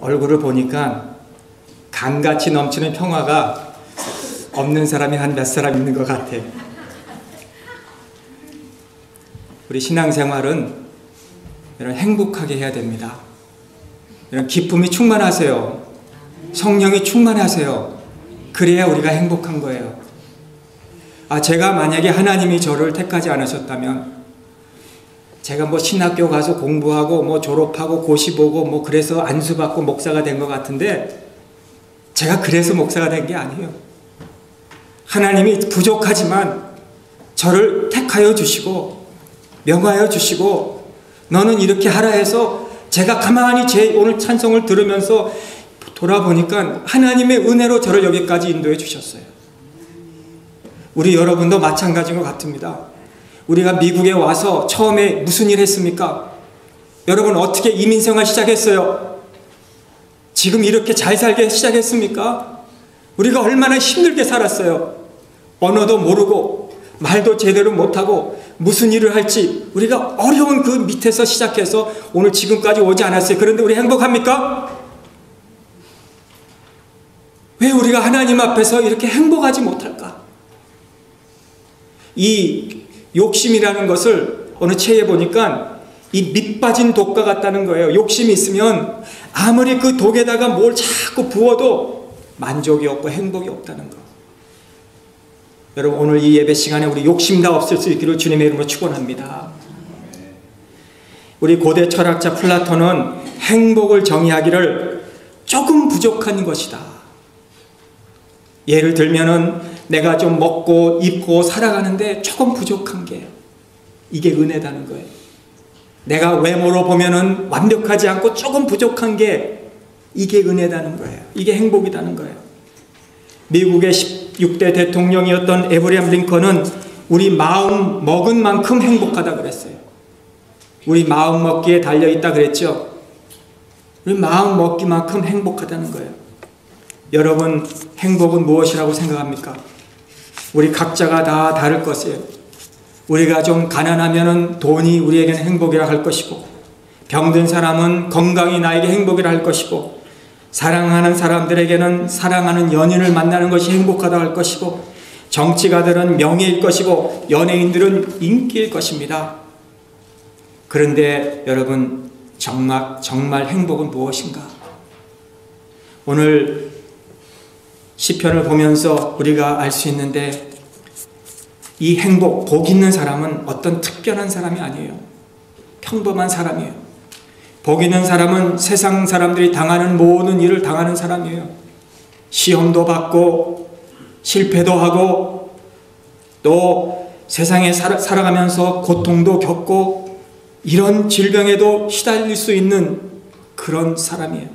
얼굴을 보니까 강같이 넘치는 평화가 없는 사람이 한 몇 사람 있는 것 같아. 우리 신앙생활은 이런 행복하게 해야 됩니다. 이런 기쁨이 충만하세요. 성령이 충만하세요. 그래야 우리가 행복한 거예요. 제가 만약에 하나님이 저를 택하지 않으셨다면 제가 뭐 신학교 가서 공부하고 뭐 졸업하고 고시 보고 뭐 그래서 안수받고 목사가 된 것 같은데 제가 그래서 목사가 된 게 아니에요. 하나님이 부족하지만 저를 택하여 주시고 명하여 주시고 너는 이렇게 하라 해서 제가 가만히 제 오늘 찬송을 들으면서 돌아보니까 하나님의 은혜로 저를 여기까지 인도해 주셨어요. 우리 여러분도 마찬가지인 것 같습니다. 우리가 미국에 와서 처음에 무슨 일 했습니까? 여러분 어떻게 이민생활 시작했어요? 지금 이렇게 잘 살게 시작했습니까? 우리가 얼마나 힘들게 살았어요. 언어도 모르고 말도 제대로 못하고 무슨 일을 할지 우리가 어려운 그 밑에서 시작해서 오늘 지금까지 오지 않았어요. 그런데 우리 행복합니까? 왜 우리가 하나님 앞에서 이렇게 행복하지 못할까? 이 욕심이라는 것을 어느 책에 보니까 이 밑 빠진 독과 같다는 거예요. 욕심이 있으면 아무리 그 독에다가 뭘 자꾸 부어도 만족이 없고 행복이 없다는 거. 여러분 오늘 이 예배 시간에 우리 욕심 다 없을 수 있기를 주님의 이름으로 축원합니다. 우리 고대 철학자 플라톤은 행복을 정의하기를 조금 부족한 것이다. 예를 들면은 내가 좀 먹고 입고 살아가는데 조금 부족한 게 이게 은혜다는 거예요. 내가 외모로 보면은 완벽하지 않고 조금 부족한 게 이게 은혜다는 거예요. 이게 행복이라는 거예요. 미국의 16대 대통령이었던 에브리함 링컨은 우리 마음 먹은 만큼 행복하다 그랬어요. 우리 마음 먹기에 달려있다 그랬죠. 우리 마음 먹기만큼 행복하다는 거예요. 여러분 행복은 무엇이라고 생각합니까? 우리 각자가 다 다를 것이에요. 우리가 좀 가난하면 돈이 우리에게는 행복이라 할 것이고 병든 사람은 건강이 나에게 행복이라 할 것이고 사랑하는 사람들에게는 사랑하는 연인을 만나는 것이 행복하다 할 것이고 정치가들은 명예일 것이고 연예인들은 인기일 것입니다. 그런데 여러분 정말 행복은 무엇인가? 오늘 시편을 보면서 우리가 알 수 있는데 이 행복, 복 있는 사람은 어떤 특별한 사람이 아니에요. 평범한 사람이에요. 복 있는 사람은 세상 사람들이 당하는 모든 일을 당하는 사람이에요. 시험도 받고 실패도 하고 또 세상에 살아가면서 고통도 겪고 이런 질병에도 시달릴 수 있는 그런 사람이에요.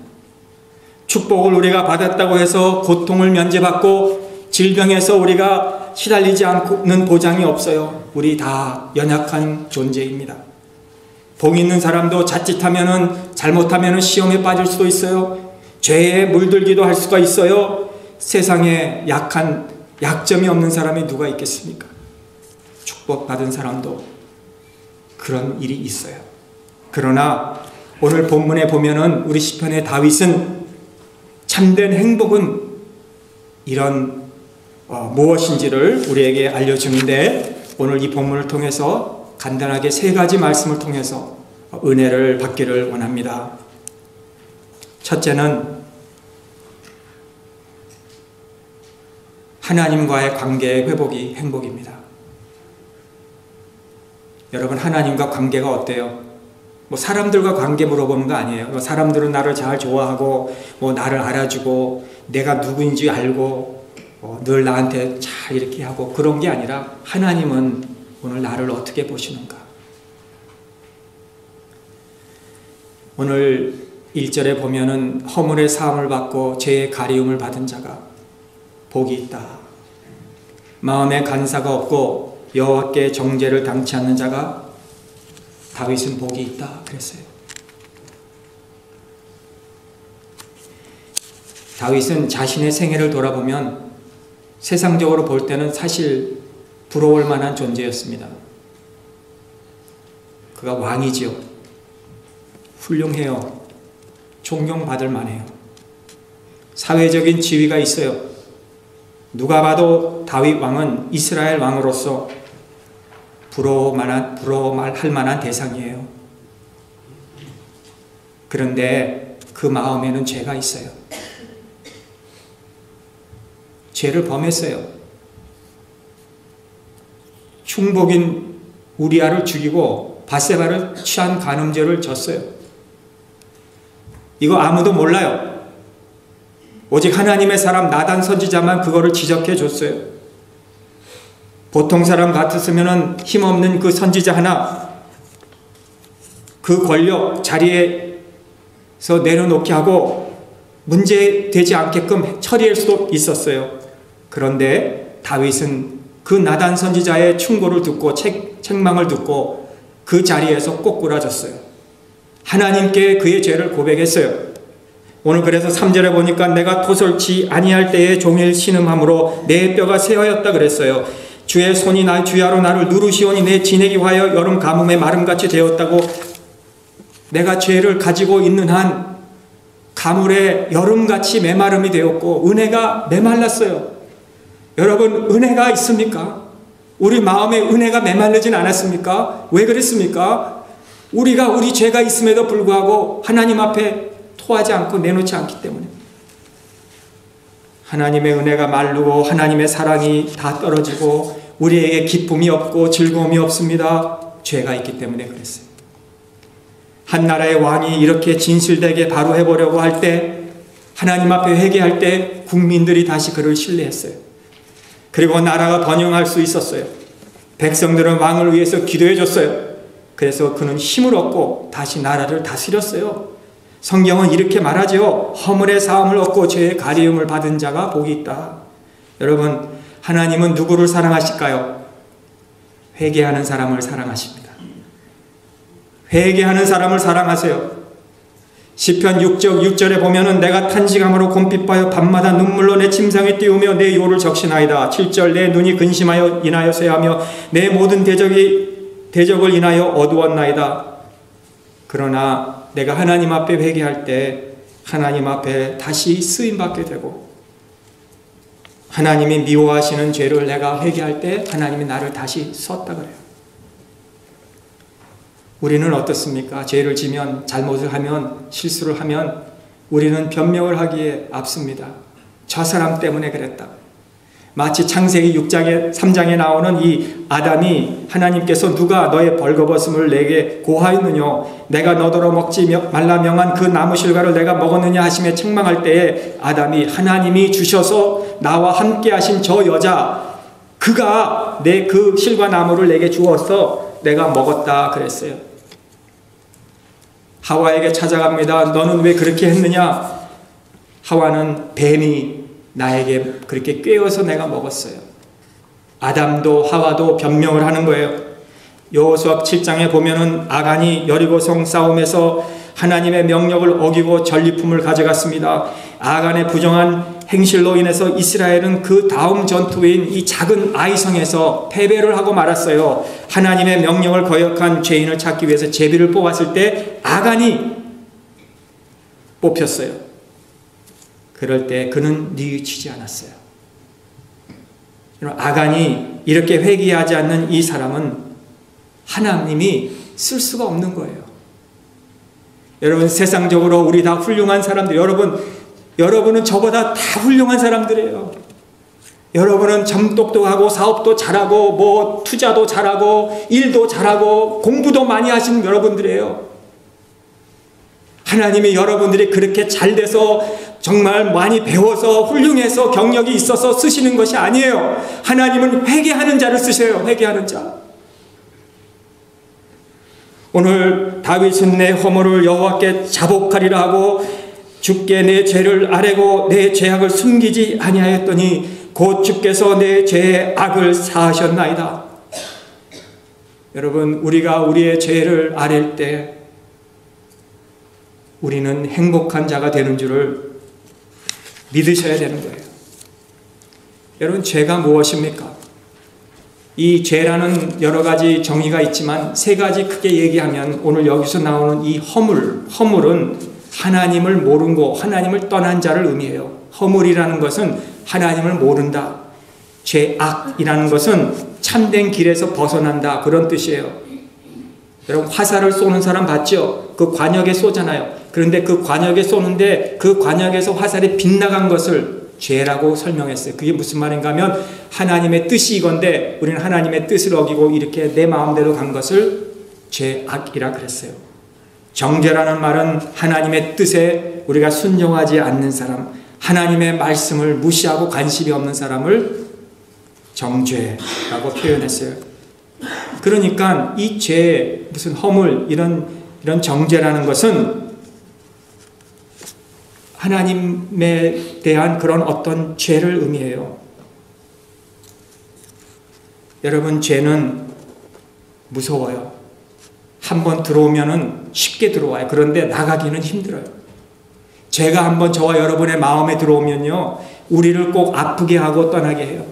축복을 우리가 받았다고 해서 고통을 면제받고 질병에서 우리가 시달리지 않는 보장이 없어요. 우리 다 연약한 존재입니다. 복 있는 사람도 자칫하면은 잘못하면은 시험에 빠질 수도 있어요. 죄에 물들기도 할 수가 있어요. 세상에 약점이 없는 사람이 누가 있겠습니까? 축복받은 사람도 그런 일이 있어요. 그러나 오늘 본문에 보면은 우리 시편의 다윗은 참된 행복은 이런 무엇인지를 우리에게 알려주는데 오늘 이 본문을 통해서 간단하게 세 가지 말씀을 통해서 은혜를 받기를 원합니다. 첫째는 하나님과의 관계의 회복이 행복입니다. 여러분 하나님과 관계가 어때요? 사람들과 관계 물어보는 거 아니에요. 사람들은 나를 잘 좋아하고 나를 알아주고 내가 누구인지 알고 늘 나한테 잘 이렇게 하고 그런 게 아니라 하나님은 오늘 나를 어떻게 보시는가? 오늘 1절에 보면은 허물의 사함을 받고 죄의 가리움을 받은 자가 복이 있다. 마음에 간사가 없고 여호와께 정죄를 당치 않는 자가 다윗은 복이 있다 그랬어요. 다윗은 자신의 생애를 돌아보면 세상적으로 볼 때는 사실 부러울 만한 존재였습니다. 그가 왕이지요. 훌륭해요. 존경받을 만해요. 사회적인 지위가 있어요. 누가 봐도 다윗 왕은 이스라엘 왕으로서 부러워할 만한 대상이에요. 그런데 그 마음에는 죄가 있어요. 죄를 범했어요. 충복인 우리아를 죽이고 밧세바를 취한 간음죄를 졌어요. 이거 아무도 몰라요. 오직 하나님의 사람 나단 선지자만 그거를 지적해 줬어요. 보통 사람 같았으면 힘없는 그 선지자 하나 그 권력 자리에서 내려놓게 하고 문제되지 않게끔 처리할 수도 있었어요. 그런데 다윗은 그 나단 선지자의 충고를 듣고 책망을 듣고 그 자리에서 꼬꾸라졌어요. 하나님께 그의 죄를 고백했어요. 오늘 그래서 3절에 보니까 내가 토설치 아니할 때에 종일 신음함으로 내 뼈가 새하였다 그랬어요. 주의 손이 나 주야로 나를 누르시오니 내 진액이 화여 여름 가뭄에 마름같이 되었다고. 내가 죄를 가지고 있는 한 가물에 여름같이 메마름이 되었고 은혜가 메말랐어요. 여러분 은혜가 있습니까? 우리 마음에 은혜가 메말르진 않았습니까? 왜 그랬습니까? 우리가 우리 죄가 있음에도 불구하고 하나님 앞에 토하지 않고 내놓지 않기 때문에. 하나님의 은혜가 마르고 하나님의 사랑이 다 떨어지고 우리에게 기쁨이 없고 즐거움이 없습니다. 죄가 있기 때문에 그랬어요. 한 나라의 왕이 이렇게 진실되게 바로 해보려고 할 때, 하나님 앞에 회개할 때 국민들이 다시 그를 신뢰했어요. 그리고 나라가 번영할 수 있었어요. 백성들은 왕을 위해서 기도해 줬어요. 그래서 그는 힘을 얻고 다시 나라를 다스렸어요. 성경은 이렇게 말하죠. 허물의 사함을 얻고 죄의 가리움을 받은 자가 복이 있다. 여러분, 하나님은 누구를 사랑하실까요? 회개하는 사람을 사랑하십니다. 회개하는 사람을 사랑하세요. 시편 6장 6절에 보면은 내가 탄식함으로 곰핍하여 밤마다 눈물로 내 침상에 띄우며 내 요를 적신하이다. 7절 내 눈이 근심하여 인하여 쇠하며 내 모든 대적을 인하여 어두웠나이다. 그러나 내가 하나님 앞에 회개할 때 하나님 앞에 다시 쓰임받게 되고 하나님이 미워하시는 죄를 내가 회개할 때 하나님이 나를 다시 썼다 그래요. 우리는 어떻습니까? 죄를 지면, 잘못을 하면, 실수를 하면 우리는 변명을 하기에 앞섭니다. 저 사람 때문에 그랬다. 마치 창세기 3장에 나오는 이 아담이 하나님께서 누가 너의 벌거벗음을 내게 고하였느냐, 내가 너더러 먹지 말라 명한 그 나무 실과를 내가 먹었느냐 하시며 책망할 때에 아담이 하나님이 주셔서 나와 함께 하신 저 여자, 그가 내 그 실과 나무를 내게 주어서 내가 먹었다 그랬어요. 하와에게 찾아갑니다. 너는 왜 그렇게 했느냐? 하와는 뱀이 나에게 그렇게 꿰어서 내가 먹었어요. 아담도 하와도 변명을 하는 거예요. 여호수아 7장에 보면은 아간이 여리고성 싸움에서 하나님의 명령을 어기고 전리품을 가져갔습니다. 아간의 부정한 행실로 인해서 이스라엘은 그 다음 전투인 이 작은 아이성에서 패배를 하고 말았어요. 하나님의 명령을 거역한 죄인을 찾기 위해서 제비를 뽑았을 때 아간이 뽑혔어요. 그럴 때 그는 뉘우치지 않았어요. 아간이 이렇게 회개하지 않는 이 사람은 하나님이 쓸 수가 없는 거예요. 여러분, 세상적으로 우리 다 훌륭한 사람들, 여러분은 저보다 다 훌륭한 사람들이에요. 여러분은 참 똑똑하고 사업도 잘하고 뭐 투자도 잘하고 일도 잘하고 공부도 많이 하시는 여러분들이에요. 하나님이 여러분들이 그렇게 잘 돼서 정말 많이 배워서 훌륭해서 경력이 있어서 쓰시는 것이 아니에요. 하나님은 회개하는 자를 쓰셔요. 회개하는 자. 오늘 다윗은 내 허물을 여호와께 자복하리라 하고 주께 내 죄를 아뢰고 내 죄악을 숨기지 아니하였더니 곧 주께서 내 죄의 악을 사하셨나이다. 여러분, 우리가 우리의 죄를 아뢰일 때 우리는 행복한 자가 되는 줄을 믿으셔야 되는 거예요. 여러분, 죄가 무엇입니까? 이 죄라는 여러 가지 정의가 있지만 세 가지 크게 얘기하면 오늘 여기서 나오는 이 허물은 하나님을 모르고 하나님을 떠난 자를 의미해요. 허물이라는 것은 하나님을 모른다. 죄악이라는 것은 참된 길에서 벗어난다. 그런 뜻이에요. 여러분, 화살을 쏘는 사람 봤죠? 그 관역에 쏘잖아요. 그런데 그 관역에 쏘는데 그 관역에서 화살이 빗나간 것을 죄라고 설명했어요. 그게 무슨 말인가 하면 하나님의 뜻이 이건데 우리는 하나님의 뜻을 어기고 이렇게 내 마음대로 간 것을 죄악이라 그랬어요. 정죄라는 말은 하나님의 뜻에 우리가 순종하지 않는 사람, 하나님의 말씀을 무시하고 관심이 없는 사람을 정죄라고 표현했어요. 그러니까 이 죄, 무슨 허물, 이런 정죄라는 것은 하나님에 대한 그런 어떤 죄를 의미해요. 여러분, 죄는 무서워요. 한번 들어오면은 쉽게 들어와요. 그런데 나가기는 힘들어요. 죄가 한번 저와 여러분의 마음에 들어오면요, 우리를 꼭 아프게 하고 떠나게 해요.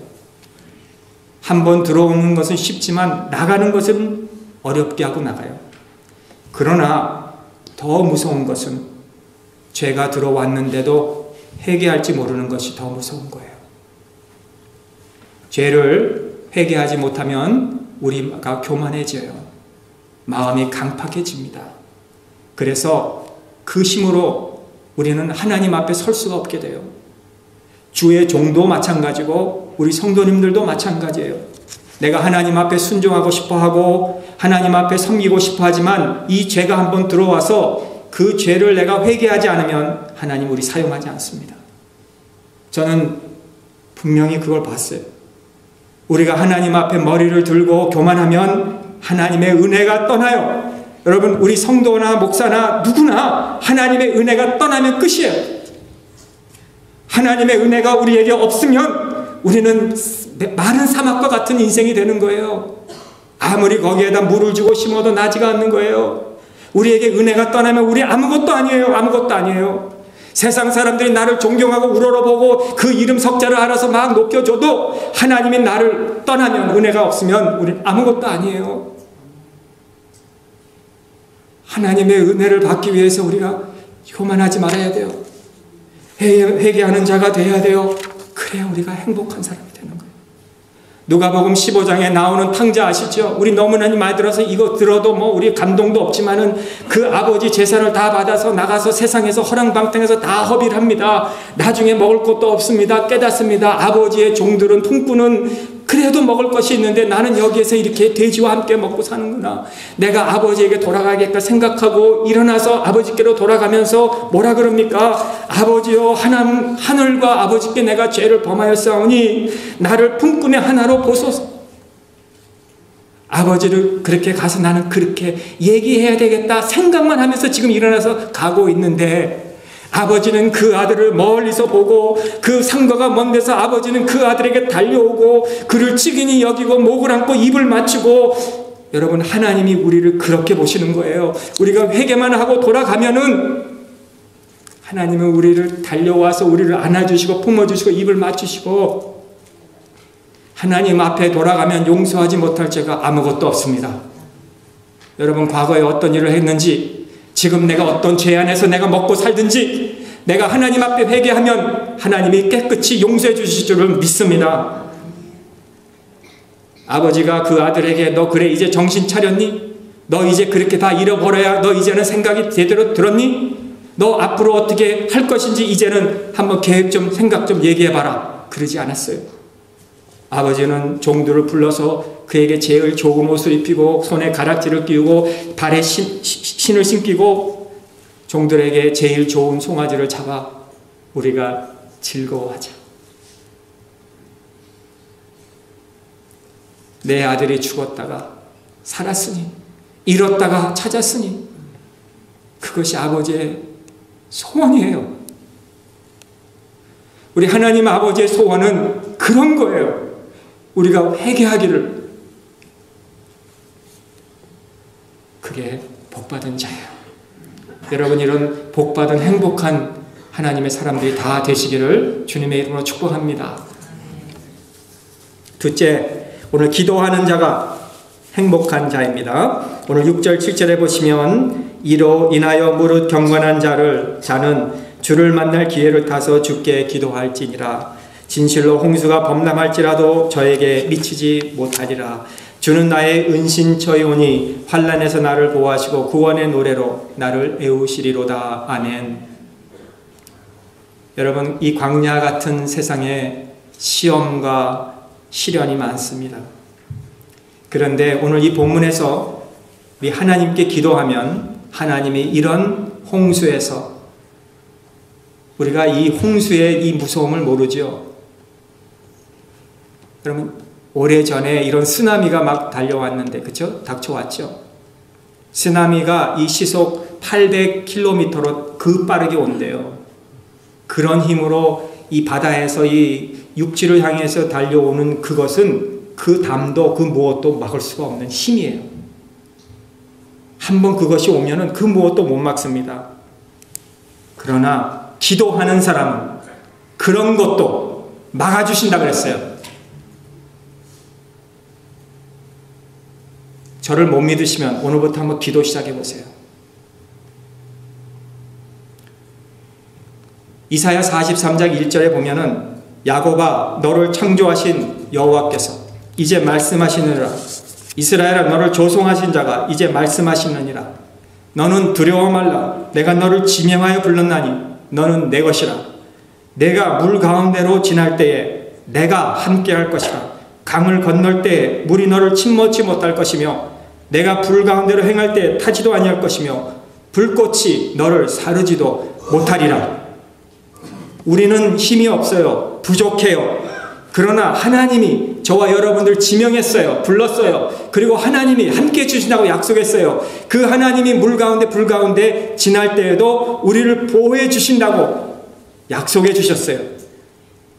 한번 들어오는 것은 쉽지만 나가는 것은 어렵게 하고 나가요. 그러나 더 무서운 것은 죄가 들어왔는데도 회개할지 모르는 것이 더 무서운 거예요. 죄를 회개하지 못하면 우리가 교만해져요. 마음이 강팍해집니다. 그래서 그 힘으로 우리는 하나님 앞에 설 수가 없게 돼요. 주의 종도 마찬가지고 우리 성도님들도 마찬가지예요. 내가 하나님 앞에 순종하고 싶어하고 하나님 앞에 섬기고 싶어하지만 이 죄가 한번 들어와서 그 죄를 내가 회개하지 않으면 하나님 우리 사용하지 않습니다. 저는 분명히 그걸 봤어요. 우리가 하나님 앞에 머리를 들고 교만하면 하나님의 은혜가 떠나요. 여러분, 우리 성도나 목사나 누구나 하나님의 은혜가 떠나면 끝이에요. 하나님의 은혜가 우리에게 없으면 우리는 마른 사막과 같은 인생이 되는 거예요. 아무리 거기에다 물을 주고 심어도 나지가 않는 거예요. 우리에게 은혜가 떠나면 우리 아무것도 아니에요. 아무것도 아니에요. 세상 사람들이 나를 존경하고 우러러보고 그 이름 석자를 알아서 막 높여줘도 하나님이 나를 떠나면, 은혜가 없으면 우리는 아무것도 아니에요. 하나님의 은혜를 받기 위해서 우리가 교만하지 말아야 돼요. 회개하는 자가 돼야 돼요. 그래야 우리가 행복한 사람이 되는 거예요. 누가복음 15장에 나오는 탕자 아시죠? 우리 너무나 많이 들어서 이거 들어도 뭐 우리 감동도 없지만은 그 아버지 재산을 다 받아서 나가서 세상에서 허랑방탕해서 다 허비를 합니다. 나중에 먹을 것도 없습니다. 깨닫습니다. 아버지의 종들은 통꾼은 그래도 먹을 것이 있는데 나는 여기에서 이렇게 돼지와 함께 먹고 사는구나. 내가 아버지에게 돌아가겠다 생각하고 일어나서 아버지께로 돌아가면서 뭐라 그럽니까? 아버지여, 하늘과 아버지께 내가 죄를 범하였사오니 나를 품꾼의 하나로 보소서. 아버지를 그렇게 가서 나는 그렇게 얘기해야 되겠다 생각만 하면서 지금 일어나서 가고 있는데, 아버지는 그 아들을 멀리서 보고 그 상가가 먼 데서 아버지는 그 아들에게 달려오고 그를 치근히 여기고 목을 안고 입을 맞추고. 여러분, 하나님이 우리를 그렇게 보시는 거예요. 우리가 회개만 하고 돌아가면은 하나님은 우리를 달려와서 우리를 안아주시고 품어주시고 입을 맞추시고, 하나님 앞에 돌아가면 용서하지 못할 죄가 아무것도 없습니다. 여러분, 과거에 어떤 일을 했는지, 지금 내가 어떤 죄 안에서 내가 먹고 살든지 내가 하나님 앞에 회개하면 하나님이 깨끗이 용서해 주실 줄을 믿습니다. 아버지가 그 아들에게 너 그래 이제 정신 차렸니? 너 이제 그렇게 다 잃어버려야 너 이제는 생각이 제대로 들었니? 너 앞으로 어떻게 할 것인지 이제는 한번 계획 좀 생각 좀 얘기해봐라. 그러지 않았어요. 아버지는 종들을 불러서 그에게 제일 좋은 옷을 입히고 손에 가락지를 끼우고 발에 신을 신기고 종들에게 제일 좋은 송아지를 잡아 우리가 즐거워하자. 내 아들이 죽었다가 살았으니, 잃었다가 찾았으니 그것이 아버지의 소원이에요. 우리 하나님 아버지의 소원은 그런 거예요. 우리가 회개하기를. 그게 복받은 자예요. 여러분, 이런 복받은 행복한 하나님의 사람들이 다 되시기를 주님의 이름으로 축복합니다. 둘째, 오늘 기도하는 자가 행복한 자입니다. 오늘 6절 7절에 보시면 이로 인하여 무릇 경건한 자는 주를 만날 기회를 타서 주께 기도할지니라. 진실로 홍수가 범람할지라도 저에게 미치지 못하리라. 주는 나의 은신처이오니 환난에서 나를 보호하시고 구원의 노래로 나를 애우시리로다. 아멘. 여러분, 이 광야 같은 세상에 시험과 시련이 많습니다. 그런데 오늘 이 본문에서 우리 하나님께 기도하면 하나님이 이런 홍수에서, 우리가 이 홍수의 이 무서움을 모르죠. 그러면 오래전에 이런 쓰나미가 막 달려왔는데, 그쵸? 닥쳐왔죠. 쓰나미가 이 시속 800km로 급빠르게 온대요. 그런 힘으로 이 바다에서 이 육지를 향해서 달려오는 그것은 그 담도 그 무엇도 막을 수가 없는 힘이에요. 한번 그것이 오면은 그 무엇도 못 막습니다. 그러나 기도하는 사람은 그런 것도 막아주신다 그랬어요. 저를 못 믿으시면 오늘부터 한번 기도 시작해 보세요. 이사야 43장 1절에 보면은 야곱아 너를 창조하신 여호와께서 이제 말씀하시느니라. 이스라엘아 너를 조성하신 자가 이제 말씀하시느니라. 너는 두려워 말라. 내가 너를 지명하여 불렀나니 너는 내 것이라. 내가 물 가운데로 지날 때에 내가 함께할 것이라. 강을 건널 때에 물이 너를 침몰치 못할 것이며 내가 불 가운데로 행할 때에 타지도 아니할 것이며 불꽃이 너를 사르지도 못하리라. 우리는 힘이 없어요. 부족해요. 그러나 하나님이 저와 여러분들 지명했어요. 불렀어요. 그리고 하나님이 함께 해주신다고 약속했어요. 그 하나님이 물 가운데 불 가운데 지날 때에도 우리를 보호해 주신다고 약속해 주셨어요.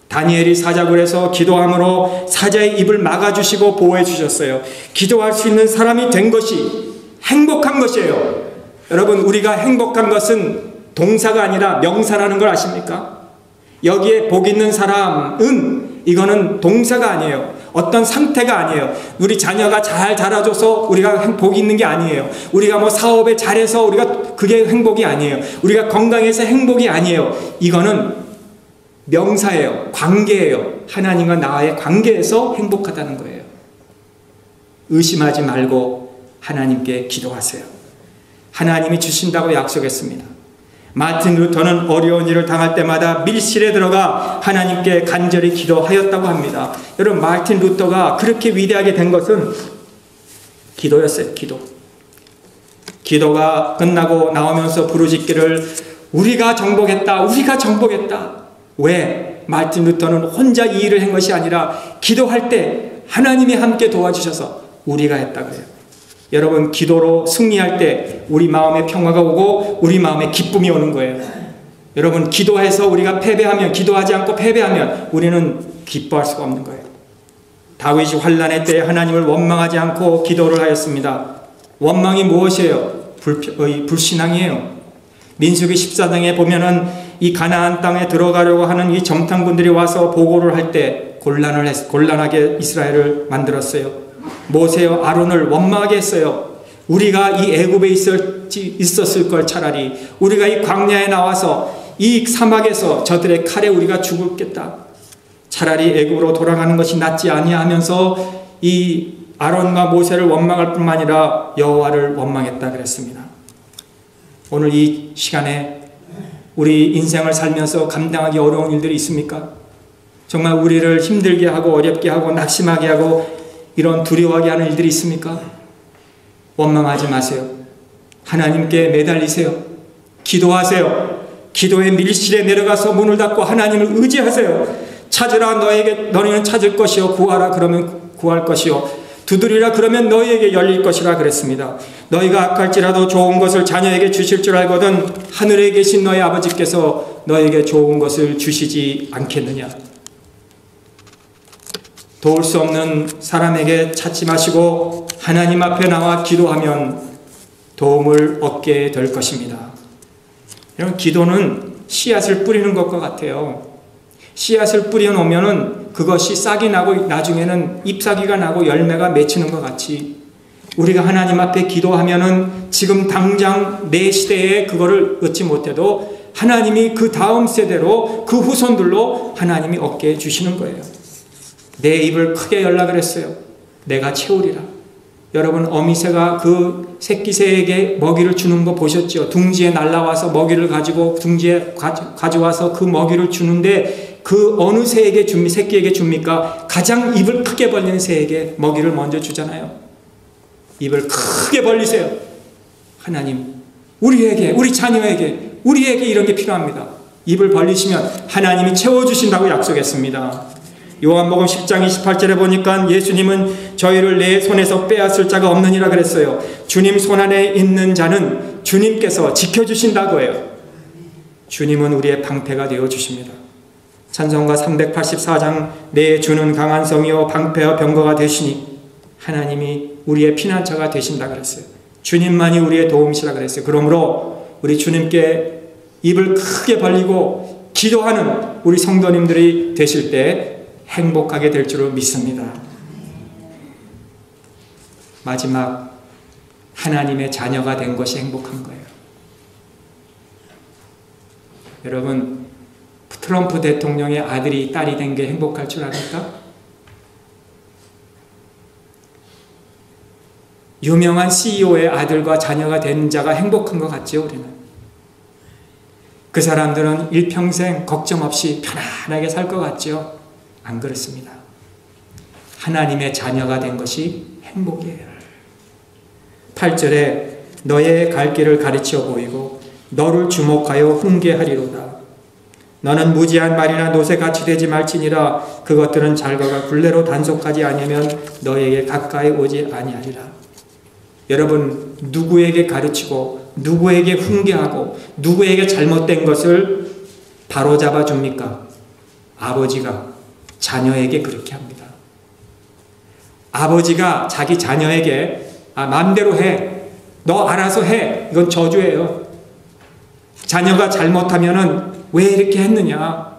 다니엘이 사자굴에서 기도함으로 사자의 입을 막아주시고 보호해 주셨어요. 기도할 수 있는 사람이 된 것이 행복한 것이에요. 여러분, 우리가 행복한 것은 동사가 아니라 명사라는 걸 아십니까? 여기에 복 있는 사람은 이거는 동사가 아니에요. 어떤 상태가 아니에요. 우리 자녀가 잘 자라줘서 우리가 복 있는 게 아니에요. 우리가 뭐 사업에 잘해서 우리가 그게 행복이 아니에요. 우리가 건강해서 행복이 아니에요. 이거는 명사예요. 관계예요. 하나님과 나와의 관계에서 행복하다는 거예요. 의심하지 말고 하나님께 기도하세요. 하나님이 주신다고 약속했습니다. 마틴 루터는 어려운 일을 당할 때마다 밀실에 들어가 하나님께 간절히 기도하였다고 합니다. 여러분, 마틴 루터가 그렇게 위대하게 된 것은 기도였어요. 기도가 끝나고 나오면서 부르짖기를 우리가 정복했다. 우리가 정복했다. 왜? 마틴 루터는 혼자 이 일을 한 것이 아니라 기도할 때 하나님이 함께 도와주셔서 우리가 했다 그래요. 여러분, 기도로 승리할 때 우리 마음에 평화가 오고 우리 마음에 기쁨이 오는 거예요. 여러분, 기도해서 우리가 패배하면, 기도하지 않고 패배하면 우리는 기뻐할 수가 없는 거예요. 다윗이 환난의 때에 하나님을 원망하지 않고 기도를 하였습니다. 원망이 무엇이에요? 불신앙이에요. 민수기 14장에 보면은 이 가나안 땅에 들어가려고 하는 이 정탐꾼들이 와서 보고를 할 때 곤란하게 이스라엘을 만들었어요. 모세와 아론을 원망하게 했어요. 우리가 이 애굽에 있었을 걸 차라리 우리가 이 광야에 나와서 이 사막에서 저들의 칼에 우리가 죽었겠다. 차라리 애굽으로 돌아가는 것이 낫지 아니하면서 이 아론과 모세를 원망할 뿐만 아니라 여호와를 원망했다 그랬습니다. 오늘 이 시간에 우리 인생을 살면서 감당하기 어려운 일들이 있습니까? 정말 우리를 힘들게 하고 어렵게 하고 낙심하게 하고 이런 두려워하게 하는 일들이 있습니까? 원망하지 마세요. 하나님께 매달리세요. 기도하세요. 기도의 밀실에 내려가서 문을 닫고 하나님을 의지하세요. 찾으라 너희는 찾을 것이요 구하라 그러면 구할 것이요 두드리라 그러면 너희에게 열릴 것이라 그랬습니다. 너희가 악할지라도 좋은 것을 자녀에게 주실 줄 알거든 하늘에 계신 너희 아버지께서 너희에게 좋은 것을 주시지 않겠느냐. 도울 수 없는 사람에게 찾지 마시고 하나님 앞에 나와 기도하면 도움을 얻게 될 것입니다. 여러분, 기도는 씨앗을 뿌리는 것과 같아요. 씨앗을 뿌려놓으면 그것이 싹이 나고 나중에는 잎사귀가 나고 열매가 맺히는 것 같이 우리가 하나님 앞에 기도하면은 지금 당장 내 시대에 그거를 얻지 못해도 하나님이 그 다음 세대로 그 후손들로 하나님이 얻게 해주시는 거예요. 내 입을 크게 열라 그랬어요. 내가 채우리라. 여러분, 어미새가 그 새끼새에게 먹이를 주는 거 보셨죠? 둥지에 날라와서 먹이를 가지고 둥지에 가져와서 그 먹이를 주는데 그 어느 새에게 줍니까? 새끼에게 줍니까? 가장 입을 크게 벌리는 새에게 먹이를 먼저 주잖아요. 입을 크게 벌리세요. 하나님, 우리에게, 우리 자녀에게, 우리에게 이런 게 필요합니다. 입을 벌리시면 하나님이 채워주신다고 약속했습니다. 요한복음 10장 28절에 보니까 예수님은 저희를 내 손에서 빼앗을 자가 없느니라 그랬어요. 주님 손 안에 있는 자는 주님께서 지켜주신다고 해요. 주님은 우리의 방패가 되어주십니다. 찬송가 384장 내 주는 강한 성이요 방패와 병거가 되시니 하나님이 우리의 피난처가 되신다 그랬어요. 주님만이 우리의 도움이시라 그랬어요. 그러므로 우리 주님께 입을 크게 벌리고 기도하는 우리 성도님들이 되실 때 행복하게 될 줄을 믿습니다. 마지막, 하나님의 자녀가 된 것이 행복한 거예요. 여러분, 트럼프 대통령의 아들이 딸이 된 게 행복할 줄 압니까? 유명한 CEO의 아들과 자녀가 된 자가 행복한 것 같죠, 우리는? 그 사람들은 일평생 걱정 없이 편안하게 살 것 같죠? 안 그렇습니다. 하나님의 자녀가 된 것이 행복이에요. 8절에 너의 갈 길을 가르쳐 보이고 너를 주목하여 훈계하리로다. 너는 무지한 말이나 노새 같이 되지 말지니라. 그것들은 잘가가 굴레로 단속하지 아니하면 너에게 가까이 오지 아니하리라. 여러분, 누구에게 가르치고 누구에게 훈계하고 누구에게 잘못된 것을 바로잡아 줍니까? 아버지가 자녀에게 그렇게 합니다. 아버지가 자기 자녀에게 마음대로 해, 너 알아서 해, 이건 저주예요. 자녀가 잘못하면은 왜 이렇게 했느냐,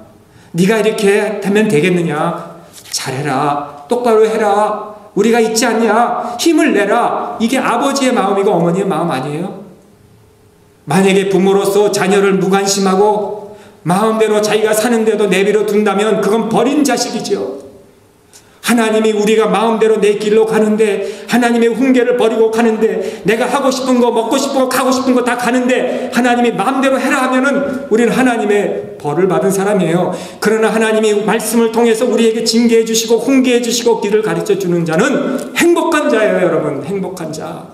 네가 이렇게 하면 되겠느냐, 잘해라, 똑바로 해라, 우리가 있지 않냐, 힘을 내라. 이게 아버지의 마음이고 어머니의 마음 아니에요? 만약에 부모로서 자녀를 무관심하고 마음대로 자기가 사는데도 내버려 둔다면 그건 버린 자식이죠. 하나님이 우리가 마음대로 내 길로 가는데, 하나님의 훈계를 버리고 가는데, 내가 하고 싶은 거, 먹고 싶은 거, 가고 싶은 거 다 가는데 하나님이 마음대로 해라 하면은 우리는 하나님의 벌을 받은 사람이에요. 그러나 하나님이 말씀을 통해서 우리에게 징계해 주시고 훈계해 주시고 길을 가르쳐 주는 자는 행복한 자예요. 여러분, 행복한 자.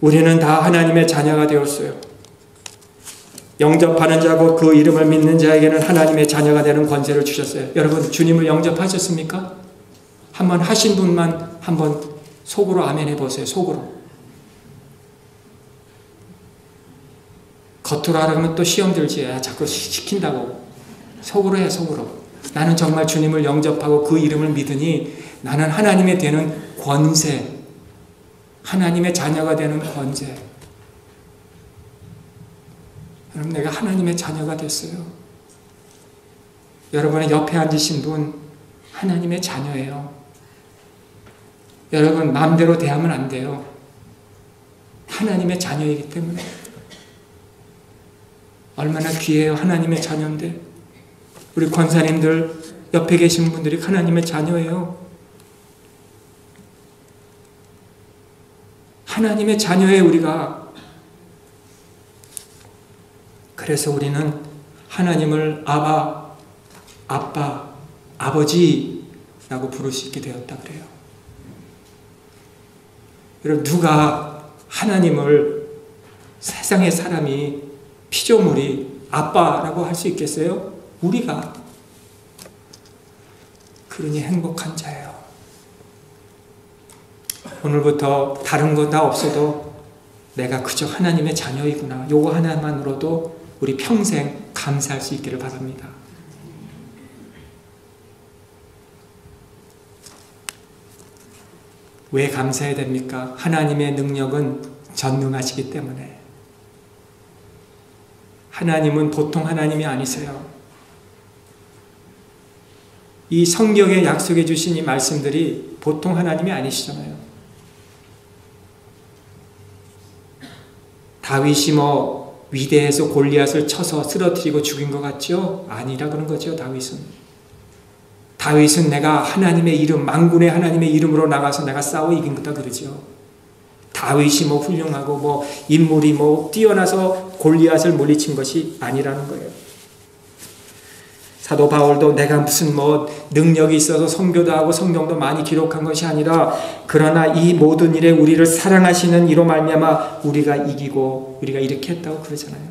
우리는 다 하나님의 자녀가 되었어요. 영접하는 자고 그 이름을 믿는 자에게는 하나님의 자녀가 되는 권세를 주셨어요. 여러분, 주님을 영접하셨습니까? 한번 하신 분만 한번 속으로 아멘 해보세요. 속으로. 겉으로 하라면 또 시험 들지. 자꾸 시킨다고. 속으로 해, 속으로. 나는 정말 주님을 영접하고 그 이름을 믿으니 나는 하나님의 되는 권세, 하나님의 자녀가 되는 권세. 여러분, 내가 하나님의 자녀가 됐어요. 여러분의 옆에 앉으신 분 하나님의 자녀예요. 여러분, 마음대로 대하면 안 돼요. 하나님의 자녀이기 때문에. 얼마나 귀해요. 하나님의 자녀인데. 우리 권사님들 옆에 계신 분들이 하나님의 자녀예요. 하나님의 자녀예요, 우리가. 그래서 우리는 하나님을 아바, 아빠, 아버지라고 부를 수 있게 되었다 그래요. 여러분, 누가 하나님을, 세상의 사람이, 피조물이 아빠라고 할 수 있겠어요? 우리가. 그러니 행복한 자예요. 오늘부터 다른 거 다 없어도 내가 그저 하나님의 자녀이구나, 요거 하나만으로도 우리 평생 감사할 수 있기를 바랍니다. 왜 감사해야 됩니까? 하나님의 능력은 전능하시기 때문에. 하나님은 보통 하나님이 아니세요. 이 성경에 약속해 주신 이 말씀들이 보통 하나님이 아니시잖아요. 다윗이 뭐 위대해서 골리앗을 쳐서 쓰러뜨리고 죽인 것 같죠? 아니라 그런 거죠. 다윗은 내가 하나님의 이름, 만군의 하나님의 이름으로 나가서 내가 싸워 이긴 거다 그러죠. 다윗이 뭐 훌륭하고 뭐 인물이 뭐 뛰어나서 골리앗을 물리친 것이 아니라는 거예요. 사도 바울도 내가 무슨 뭐 능력이 있어서 선교도 하고 성경도 많이 기록한 것이 아니라 그러나 이 모든 일에 우리를 사랑하시는 이로 말미암아 우리가 이기고 우리가 이렇게 했다고 그러잖아요.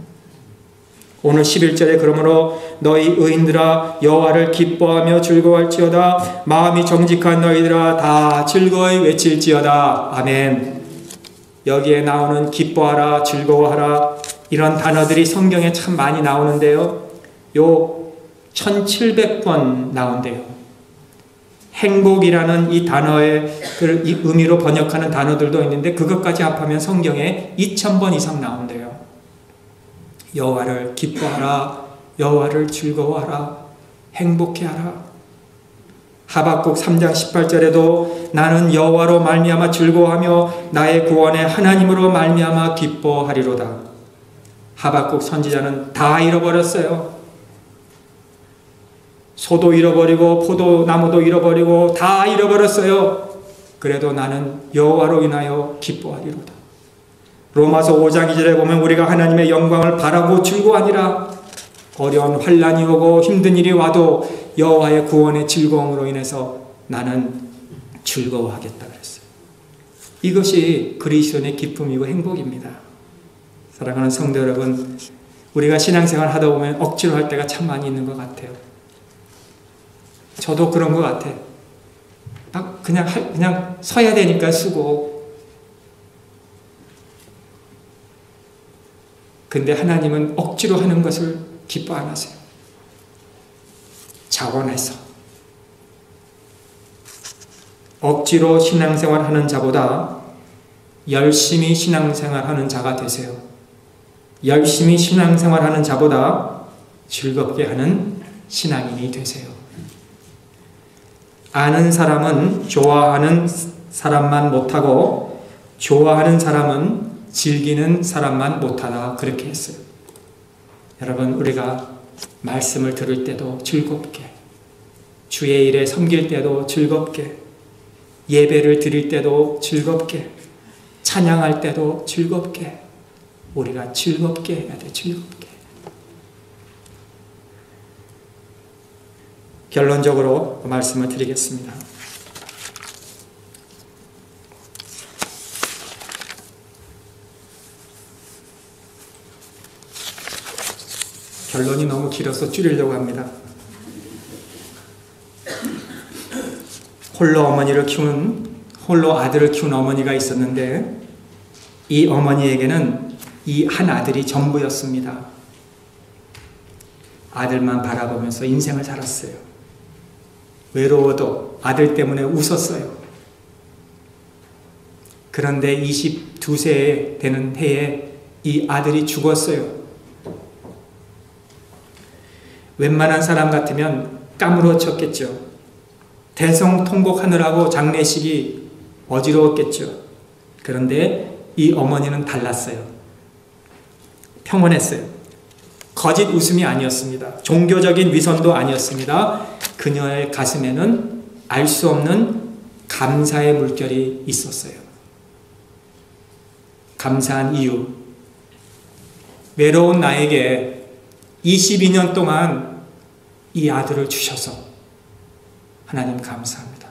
오늘 11절에 그러므로 너희 의인들아 여호와를 기뻐하며 즐거워할지어다 마음이 정직한 너희들아 다 즐거이 외칠지어다. 아멘. 여기에 나오는 기뻐하라, 즐거워하라 이런 단어들이 성경에 참 많이 나오는데요. 요 1700번 나온대요. 행복이라는 이 단어의 이 의미로 번역하는 단어들도 있는데 그것까지 합하면 성경에 2000번 이상 나온대요. 여호와를 기뻐하라, 여호와를 즐거워하라, 행복해하라. 하박국 3장 18절에도 나는 여호와로 말미암아 즐거워하며 나의 구원의 하나님으로 말미암아 기뻐하리로다. 하박국 선지자는 다 잃어버렸어요. 소도 잃어버리고 포도나무도 잃어버리고 다 잃어버렸어요. 그래도 나는 여호와로 인하여 기뻐하리로다. 로마서 5장 2절에 보면 우리가 하나님의 영광을 바라고 즐거워하니라. 어려운 환난이 오고 힘든 일이 와도 여호와의 구원의 즐거움으로 인해서 나는 즐거워하겠다 그랬어요. 이것이 그리스도인의 기쁨이고 행복입니다. 사랑하는 성도 여러분, 우리가 신앙생활 하다 보면 억지로 할 때가 참 많이 있는 것 같아요. 저도 그런 것 같아요. 그냥 서야 되니까 쓰고. 근데 하나님은 억지로 하는 것을 기뻐 안 하세요. 자원해서. 억지로 신앙생활 하는 자보다 열심히 신앙생활 하는 자가 되세요. 열심히 신앙생활 하는 자보다 즐겁게 하는 신앙인이 되세요. 아는 사람은 좋아하는 사람만 못하고 좋아하는 사람은 즐기는 사람만 못하다 그렇게 했어요. 여러분, 우리가 말씀을 들을 때도 즐겁게, 주의 일에 섬길 때도 즐겁게, 예배를 드릴 때도 즐겁게, 찬양할 때도 즐겁게, 우리가 즐겁게 해야 돼. 즐겁게. 결론적으로 말씀을 드리겠습니다. 결론이 너무 길어서 줄이려고 합니다. 홀로 아들을 키운 어머니가 있었는데 이 어머니에게는 이 한 아들이 전부였습니다. 아들만 바라보면서 인생을 살았어요. 외로워도 아들 때문에 웃었어요. 그런데 22세 되는 해에 이 아들이 죽었어요. 웬만한 사람 같으면 까무러쳤겠죠. 대성통곡하느라고 장례식이 어지러웠겠죠. 그런데 이 어머니는 달랐어요. 평온했어요. 거짓 웃음이 아니었습니다. 종교적인 위선도 아니었습니다. 그녀의 가슴에는 알 수 없는 감사의 물결이 있었어요. 감사한 이유. 외로운 나에게 22년 동안 이 아들을 주셔서 하나님 감사합니다.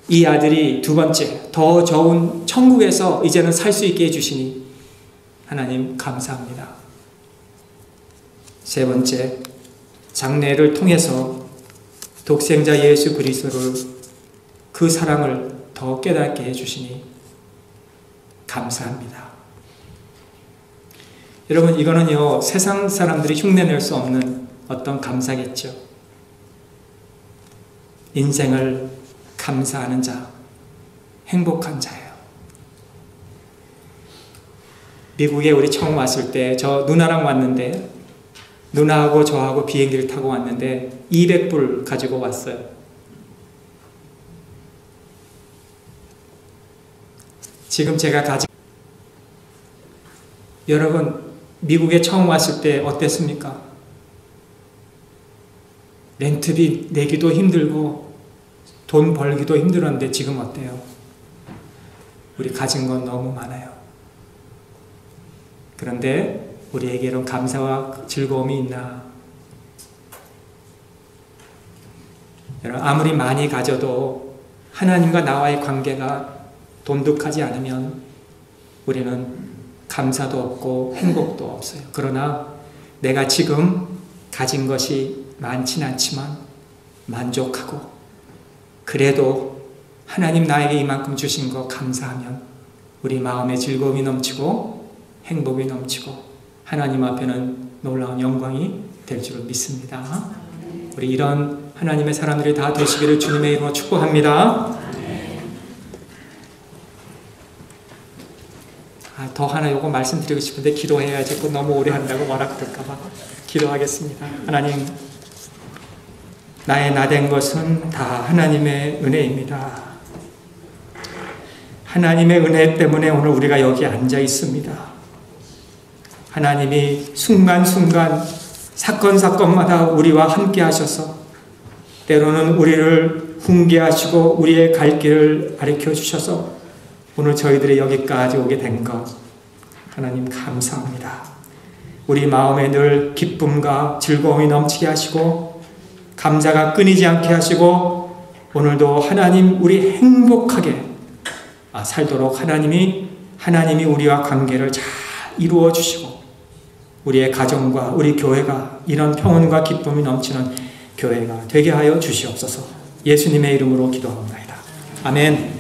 이 아들이 두 번째, 더 좋은 천국에서 이제는 살 수 있게 해주시니 하나님 감사합니다. 세 번째, 장례를 통해서 독생자 예수 그리스도를 그 사랑을 더 깨닫게 해주시니 감사합니다. 여러분, 이거는요, 세상 사람들이 흉내낼 수 없는 어떤 감사겠죠. 인생을 감사하는 자, 행복한 자예요. 미국에 우리 처음 왔을 때 저 누나랑 왔는데, 누나하고 저하고 비행기를 타고 왔는데 200불 가지고 왔어요. 지금 제가 여러분, 미국에 처음 왔을 때 어땠습니까? 렌트비 내기도 힘들고 돈 벌기도 힘들었는데 지금 어때요? 우리 가진 건 너무 많아요. 그런데 우리에게는 감사와 즐거움이 있나? 여러분, 아무리 많이 가져도 하나님과 나와의 관계가 돈독하지 않으면 우리는 감사도 없고 행복도 없어요. 그러나 내가 지금 가진 것이 많진 않지만 만족하고, 그래도 하나님 나에게 이만큼 주신 거 감사하면 우리 마음에 즐거움이 넘치고 행복이 넘치고 하나님 앞에는 놀라운 영광이 될 줄을 믿습니다. 우리 이런 하나님의 사람들이 다 되시기를 주님의 이름으로 축복합니다. 더 하나 요거 말씀드리고 싶은데 기도해야지 너무 오래 한다고 뭐라 그럴까봐 기도하겠습니다. 하나님, 나의 나된 것은 다 하나님의 은혜입니다. 하나님의 은혜 때문에 오늘 우리가 여기 앉아 있습니다. 하나님이 순간순간 사건마다 우리와 함께 하셔서 때로는 우리를 훈계하시고 우리의 갈 길을 가르쳐 주셔서 오늘 저희들이 여기까지 오게 된 것 하나님 감사합니다. 우리 마음에 늘 기쁨과 즐거움이 넘치게 하시고 감사가 끊이지 않게 하시고 오늘도 하나님 우리 행복하게 살도록 하나님이 우리와 관계를 잘 이루어 주시고 우리의 가정과 우리 교회가 이런 평온과 기쁨이 넘치는 교회가 되게 하여 주시옵소서. 예수님의 이름으로 기도합니다. 아멘.